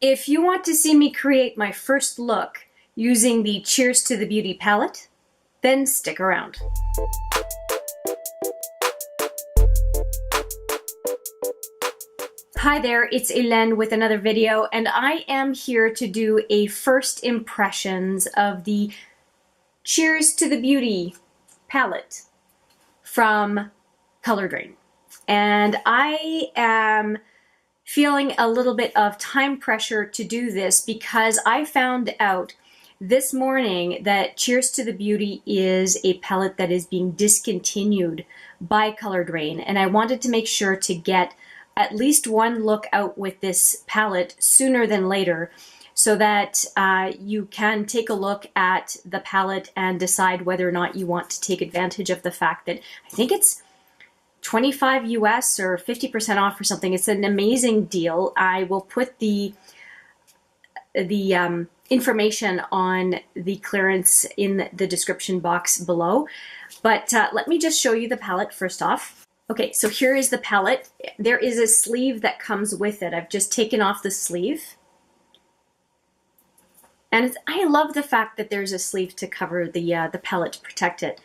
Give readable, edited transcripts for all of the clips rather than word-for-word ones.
If you want to see me create my first look using the Cheers to the Beauty palette, then stick around. Hi there, it's Hélène with another video, and I am here to do a first impressions of the Cheers to the Beauty palette from Coloured Raine. And I am feeling a little bit of time pressure to do this because I found out this morning that Cheers to the Beauty is a palette that is being discontinued by Coloured Raine, and I wanted to make sure to get at least one look out with this palette sooner than later so that you can take a look at the palette and decide whether or not you want to take advantage of the fact that I think it's 25 US or 50% off or something. It's an amazing deal. I will put the information on the clearance in the description box below. But let me just show you the palette first off. Okay, so here is the palette. There is a sleeve that comes with it. I've just taken off the sleeve. And I love the fact that there's a sleeve to cover the palette to protect it.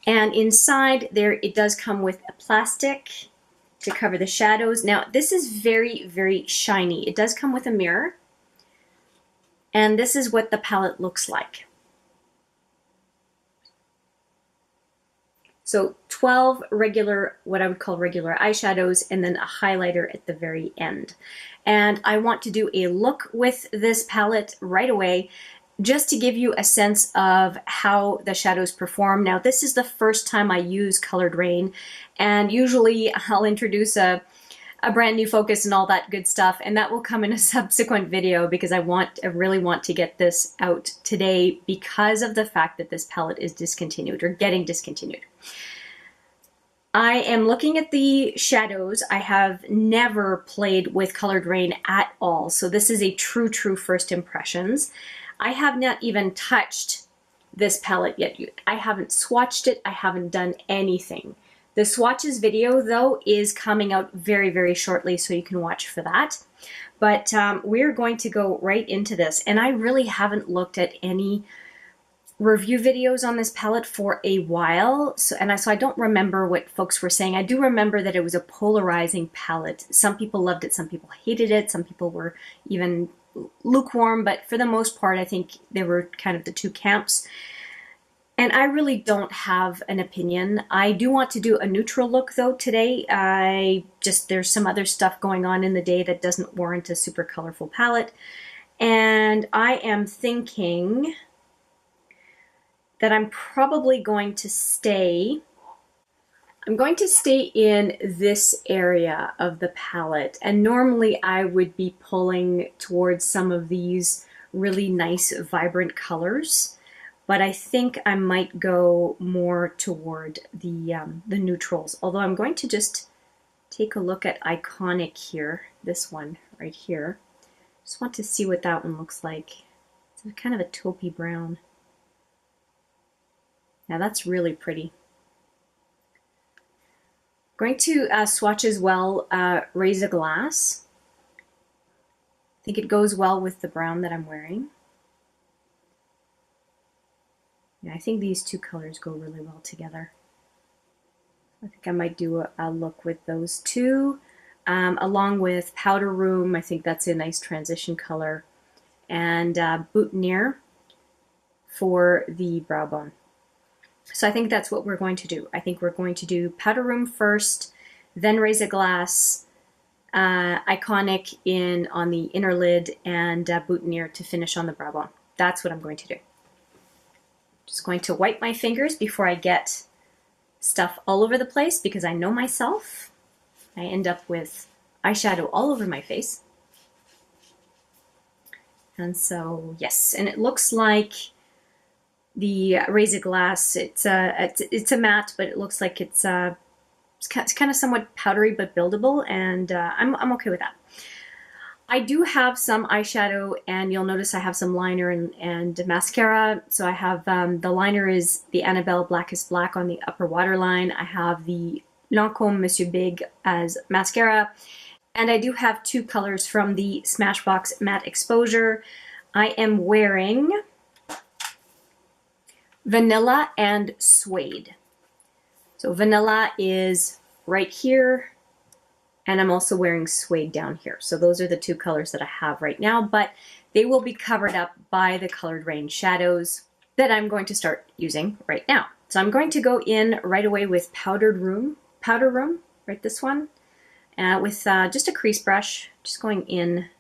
And inside there, it does come with a plastic to cover the shadows. Now, this is very, very shiny. It does come with a mirror. And this is what the palette looks like. So 12 regular, what I would call regular eyeshadows, and then a highlighter at the very end. And I want to do a look with this palette right away, just to give you a sense of how the shadows perform. Now, this is the first time I use Coloured Raine, and usually I'll introduce a brand new focus and all that good stuff, and that will come in a subsequent video because I really want to get this out today because of the fact that this palette is discontinued or getting discontinued. I am looking at the shadows. I have never played with Coloured Raine at all, so this is a true first impressions. I have not even touched this palette yet. I haven't swatched it. I haven't done anything. The swatches video, though, is coming out very, very shortly, so you can watch for that. But we're going to go right into this. And I really haven't looked at any review videos on this palette for a while. So I don't remember what folks were saying. I do remember that it was a polarizing palette. Some people loved it, some people hated it, some people were even lukewarm, but for the most part, I think they were kind of the two camps. And I really don't have an opinion. I do want to do a neutral look though today. There's some other stuff going on in the day that doesn't warrant a super colorful palette. And I am thinking that I'm probably going to stay in this area of the palette, and normally I would be pulling towards some of these really nice vibrant colors, but I think I might go more toward the neutrals, although I'm going to just take a look at Iconic here, this one right here. Just want to see what that one looks like. It's kind of a taupey brown. Now that's really pretty. Going to swatch as well Raise a Glass. I think it goes well with the brown that I'm wearing. Yeah, I think these two colors go really well together. I think I might do a look with those two. Along with Powder Room, I think that's a nice transition color. And Boutonniere for the brow bone. So I think that's what we're going to do. I think we're going to do Powder Room first, then Raise a Glass, Iconic on the inner lid, and Boutonniere to finish on the brow bone. That's what I'm going to do. Just going to wipe my fingers before I get stuff all over the place because I know myself. I end up with eyeshadow all over my face. And so, yes, and it looks like the Raise a Glass, it's a matte, but it looks like it's kind of somewhat powdery but buildable, and I'm okay with that. I do have some eyeshadow, and you'll notice I have some liner and mascara. So I have the liner is the Annabelle Blackest Black on the upper waterline. I have the Lancôme Monsieur Big as mascara, And I do have two colors from the Smashbox Matte Exposure. I am wearing Vanilla and Suede. So Vanilla is right here, and I'm also wearing Suede down here. So those are the two colors that I have right now, but they will be covered up by the Coloured Raine shadows that I'm going to start using right now. So I'm going to go in right away with Powder Room, right, this one. With just a crease brush, just going in.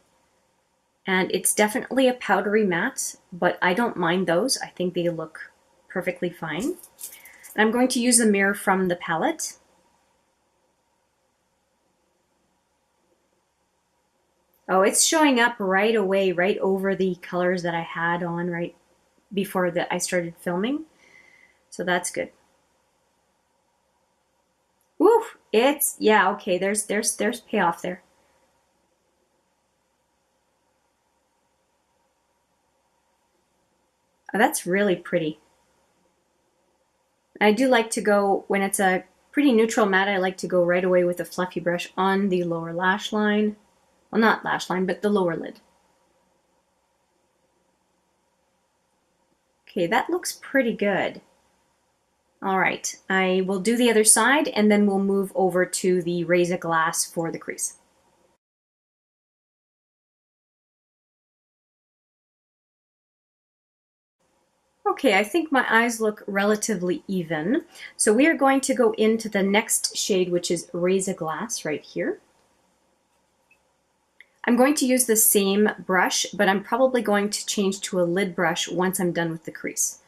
And it's definitely a powdery matte, but I don't mind those. I think they look perfectly fine. And I'm going to use the mirror from the palette. Oh, it's showing up right away, right over the colors that I had on right before I started filming. So that's good. Woo! It's, yeah, okay, there's payoff there. Oh, that's really pretty. I do like to go, when it's a pretty neutral matte, I like to go right away with a fluffy brush on the lower lash line. Well, not lash line, but the lower lid. Okay, that looks pretty good. All right, I will do the other side and then we'll move over to the Raise a Glass for the crease. Okay, I think my eyes look relatively even. So we are going to go into the next shade, which is Raise a Glass right here. I'm going to use the same brush, but I'm probably going to change to a lid brush once I'm done with the crease.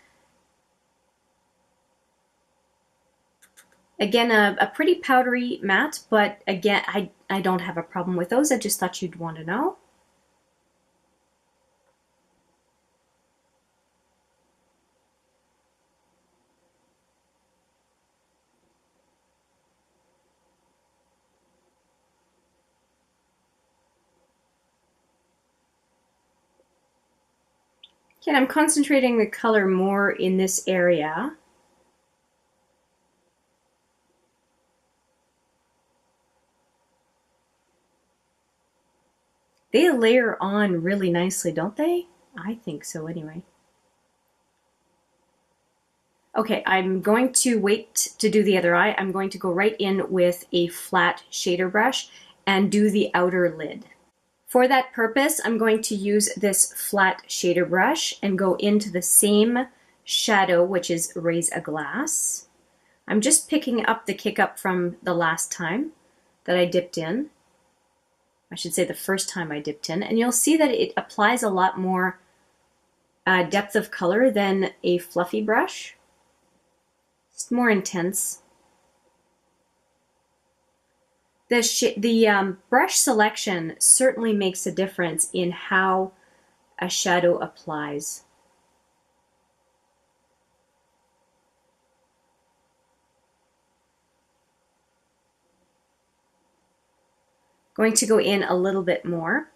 Again, a pretty powdery matte, but again, I don't have a problem with those. I just thought you'd want to know. Okay, and I'm concentrating the color more in this area. They layer on really nicely, don't they? I think so anyway. Okay, I'm going to wait to do the other eye. I'm going to go right in with a flat shader brush and do the outer lid. For that purpose, I'm going to use this flat shader brush and go into the same shadow, which is Raise a Glass. I'm just picking up the kick up from the last time that I dipped in. I should say the first time I dipped in, and you'll see that it applies a lot more depth of color than a fluffy brush. It's more intense. The brush selection certainly makes a difference in how a shadow applies. Going to go in a little bit more.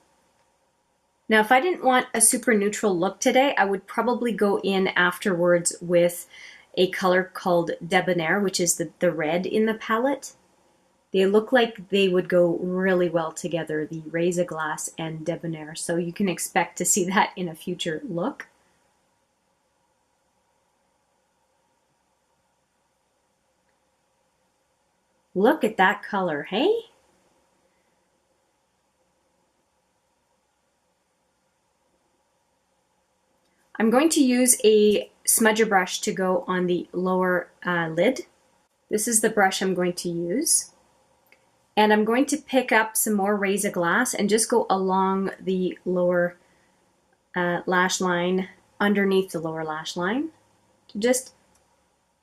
Now, if I didn't want a super neutral look today, I would probably go in afterwards with a color called Debonair, which is the red in the palette. They look like they would go really well together, the Raise a Glass and Debonair, so you can expect to see that in a future look. Look at that color, hey? I'm going to use a smudger brush to go on the lower lid. This is the brush I'm going to use. And I'm going to pick up some more Raise a Glass and just go along the lower lash line, underneath the lower lash line, to just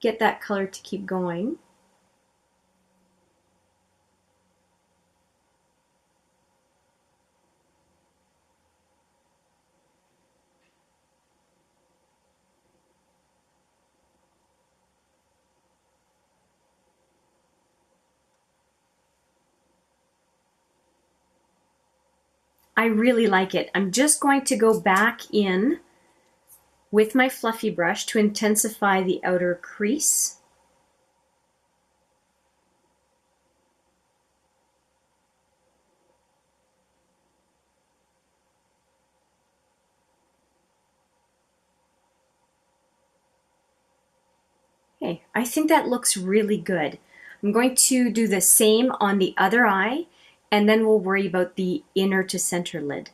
get that color to keep going. I really like it. I'm just going to go back in with my fluffy brush to intensify the outer crease. Okay, I think that looks really good. I'm going to do the same on the other eye, and then we'll worry about the inner to center lid.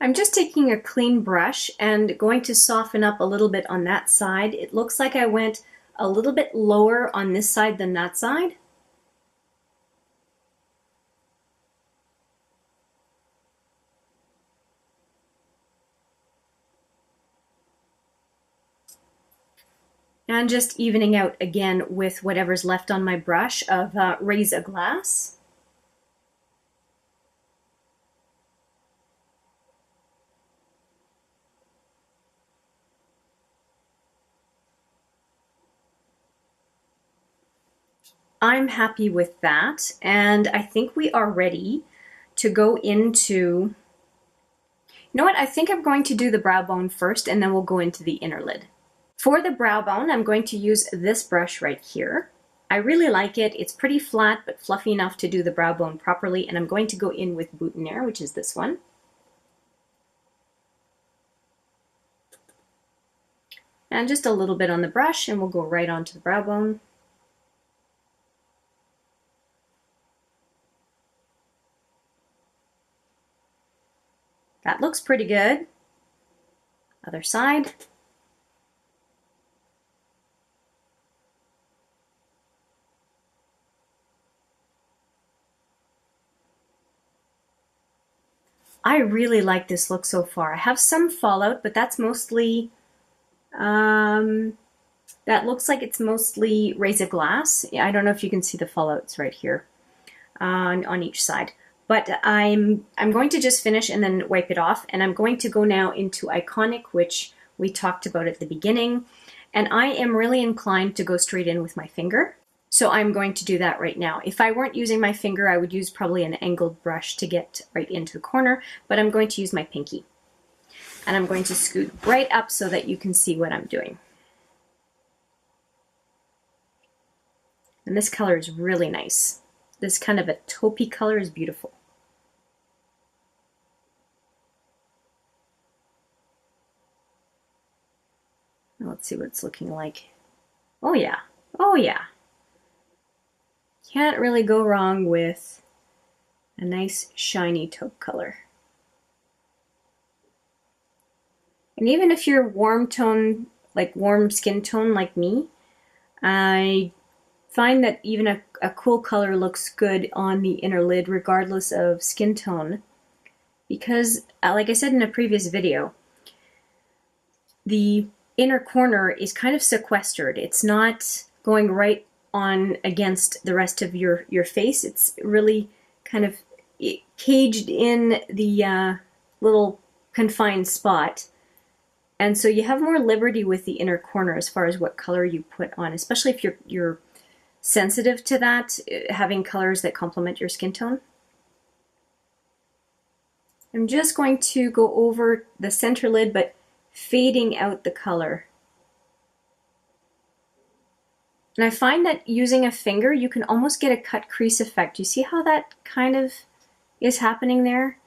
I'm just taking a clean brush and going to soften up a little bit on that side. It looks like I went a little bit lower on this side than that side. And just evening out again with whatever's left on my brush of Raise a Glass. I'm happy with that, and I think we are ready to go into, you know what, I think I'm going to do the brow bone first, and then we'll go into the inner lid. For the brow bone, I'm going to use this brush right here. I really like it. It's pretty flat, but fluffy enough to do the brow bone properly, and I'm going to go in with Boutonniere, which is this one. And just a little bit on the brush, and we'll go right onto the brow bone. That looks pretty good. Other side. I really like this look so far. I have some fallout, but that's mostly, that looks like it's mostly Raise a Glass. Yeah, I don't know if you can see the fallouts right here on each side. But I'm going to just finish and then wipe it off. And I'm going to go now into Iconic, which we talked about at the beginning. And I am really inclined to go straight in with my finger. So I'm going to do that right now. If I weren't using my finger, I would use probably an angled brush to get right into the corner, but I'm going to use my pinky. And I'm going to scoot right up so that you can see what I'm doing. And this color is really nice. This kind of a taupey color is beautiful. Let's see what it's looking like. Oh yeah, oh yeah. Can't really go wrong with a nice shiny taupe color. And even if you're warm tone, like warm skin tone like me, I find that even a cool color looks good on the inner lid regardless of skin tone. Because, like I said in a previous video, the inner corner is kind of sequestered. It's not going right on against the rest of your face. It's really kind of caged in the little confined spot. And so you have more liberty with the inner corner as far as what color you put on, especially if you're sensitive to that, having colors that complement your skin tone. I'm just going to go over the center lid, but fading out the color. And I find that using a finger, you can almost get a cut crease effect. You see how that kind of is happening there?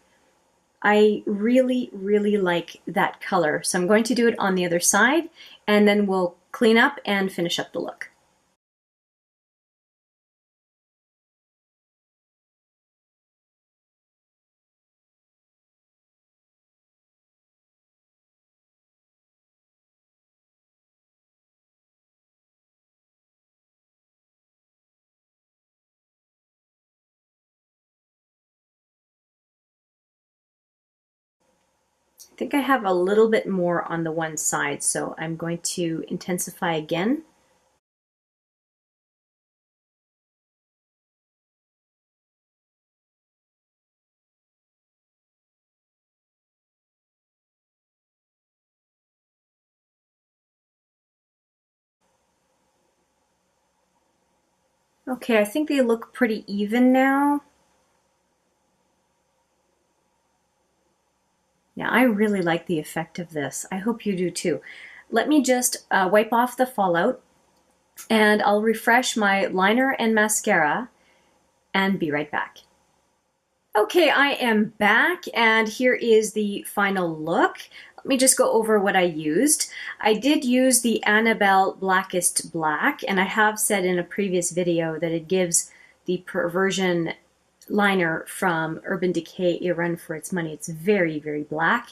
I really, really like that color. So I'm going to do it on the other side, and then we'll clean up and finish up the look. I think I have a little bit more on the one side, so I'm going to intensify again. Okay, I think they look pretty even now. Now, I really like the effect of this. I hope you do too. Let me just wipe off the fallout, and I'll refresh my liner and mascara and be right back. Okay, I am back, and here is the final look. Let me just go over what I used. I did use the Annabelle Blackest Black, and I have said in a previous video that it gives the Perversion liner from Urban Decay a run for its money. It's very, very black.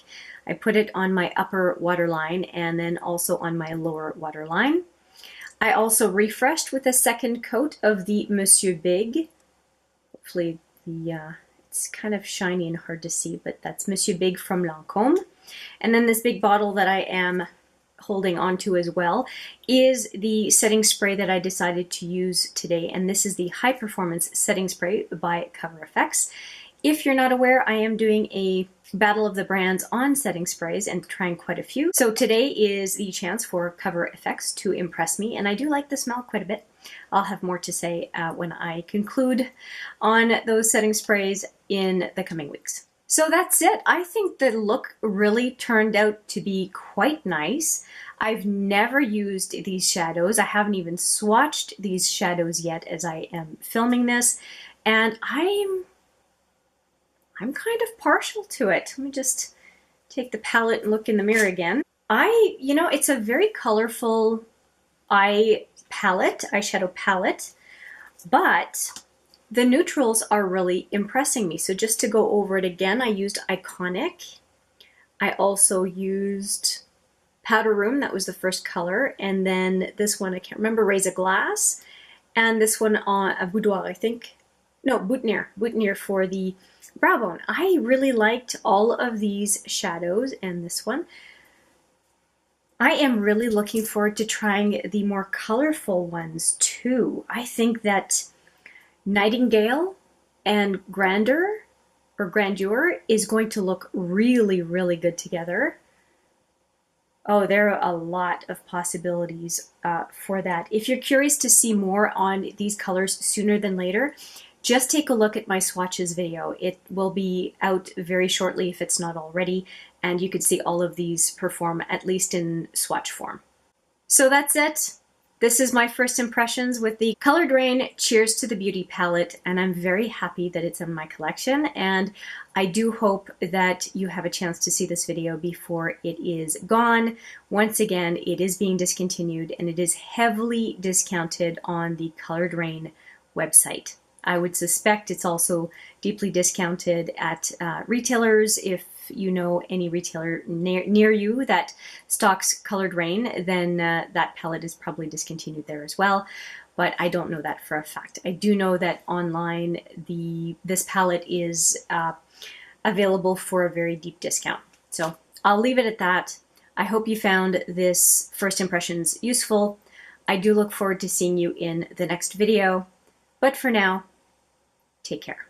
I put it on my upper waterline and then also on my lower waterline. I also refreshed with a second coat of the Monsieur Big. Hopefully it's kind of shiny and hard to see, but that's Monsieur Big from Lancôme. And then this big bottle that I am holding onto as well is the setting spray that I decided to use today, and this is the High Performance Setting Spray by Cover FX. If you're not aware, I am doing a battle of the brands on setting sprays and trying quite a few. So today is the chance for Cover FX to impress me, and I do like the smell quite a bit. I'll have more to say when I conclude on those setting sprays in the coming weeks. So that's it. I think the look really turned out to be quite nice. I've never used these shadows. I haven't even swatched these shadows yet as I am filming this, and I'm kind of partial to it. Let me just take the palette and look in the mirror again. You know, it's a very colorful eyeshadow palette, but the neutrals are really impressing me. So just to go over it again, I used Iconic. I also used Powder Room, that was the first color, and then this one, I can't remember, Raise a Glass, and this one on a Boudoir, I think. No, Boutonniere for the brow bone. I really liked all of these shadows and this one. I am really looking forward to trying the more colorful ones too. I think that Nightingale and Grandeur is going to look really, really good together. Oh, there are a lot of possibilities for that. If you're curious to see more on these colors sooner than later, just take a look at my swatches video. It will be out very shortly if it's not already, and you could see all of these perform at least in swatch form. So that's it. This is my first impressions with the Coloured Raine Cheers to the Beauty palette, and I'm very happy that it's in my collection, and I do hope that you have a chance to see this video before it is gone. Once again, it is being discontinued, and it is heavily discounted on the Coloured Raine website. I would suspect it's also deeply discounted at retailers. If you know any retailer near you that stocks Coloured Raine, then that palette is probably discontinued there as well. But I don't know that for a fact. I do know that online this palette is available for a very deep discount. So I'll leave it at that. I hope you found this first impressions useful. I do look forward to seeing you in the next video. But for now, take care.